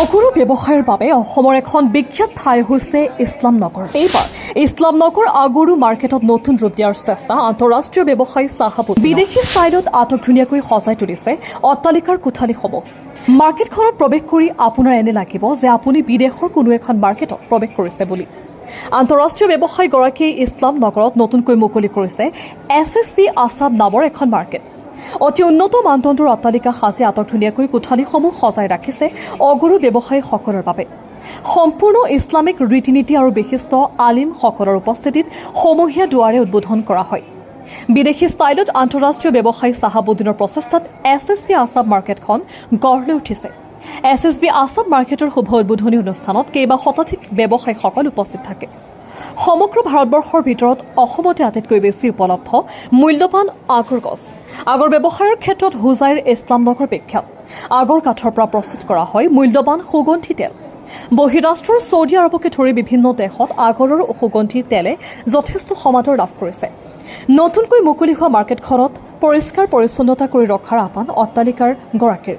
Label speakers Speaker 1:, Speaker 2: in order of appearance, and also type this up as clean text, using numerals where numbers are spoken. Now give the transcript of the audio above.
Speaker 1: অগৰু ব্যৱসায়ৰ বাবে অসমৰ এখন বিখ্যাত ঠাই হৈছে ইছলাম নগৰ। এইবাৰ ইছলাম নগৰ আগৰু মাৰ্কেটত নতুন ৰূপ দিয়াৰ চেষ্টা আন্তঃৰাষ্ট্ৰীয় ব্যৱসায়ী চাহাবুদ্দিন। বিদেশী ষ্টাইলত আটকধুনীয়াকৈ সজাই তুলিছে অট্টালিকাৰ কোঠালিসমূহ। মাৰ্কেটখনত প্ৰৱেশ কৰি আপোনাৰ এনে লাগিব যে আপুনি বিদেশৰ কোনো এখন মাৰ্কেটত প্ৰৱেশ কৰিছে বুলি। আন্তঃৰাষ্ট্ৰীয় ব্যৱসায়ীগৰাকীয়ে ইছলাম নগৰত নতুনকৈ মুকলি কৰিছে SSB আছাম নামৰ এখন মাৰ্কেট। অতি উন্নত মানদণ্ডৰ অট্টালিকা সাজি আটকধুনীয়াকৈ কোঠালিসমূহ সজাই ৰাখিছে অগৰু ব্যৱসায়ীসকলৰ বাবে। সম্পূৰ্ণ ইছলামিক ৰীতি নীতি আৰু বিশিষ্ট আলিমসকলৰ উপস্থিতিত সমূহীয়া দুৱাৰে উদ্বোধন কৰা হয়। বিদেশী ষ্টাইলত আন্তঃৰাষ্ট্ৰীয় ব্যৱসায়ী চাহাবুদ্দিনৰ প্ৰচেষ্টাত SSB আছাম মাৰ্কেটখন গঢ় লৈ উঠিছে। SSB আছাম মাৰ্কেটৰ শুভ উদ্বোধনী অনুষ্ঠানত কেইবা শতাধিক ব্যৱসায়ীসকল উপস্থিত থাকে। সমগ্ৰ ভাৰতবৰ্ষৰ ভিতৰত অসমতে আটাইতকৈ বেছি উপলব্ধ মূল্যৱান আগৰ গছ। আগৰ ব্যৱসায়ৰ ক্ষেত্ৰত হোজাইৰ ইছলাম নগৰ বিখ্যাত। আগৰ কাঠৰ পৰা প্ৰস্তুত কৰা হয় মূল্যৱান সুগন্ধি তেল। বহিৰাষ্ট্ৰৰ ছৌদি আৰৱকে ধৰি বিভিন্ন দেশত আগৰৰ সুগন্ধি তেলে যথেষ্ট সমাদৰ লাভ কৰিছে। নতুনকৈ মুকলি হোৱা মাৰ্কেটখনত পৰিষ্কাৰ পৰিচ্ছন্নতা কৰি ৰখাৰ আহ্বান অট্টালিকাৰ গৰাকীৰ।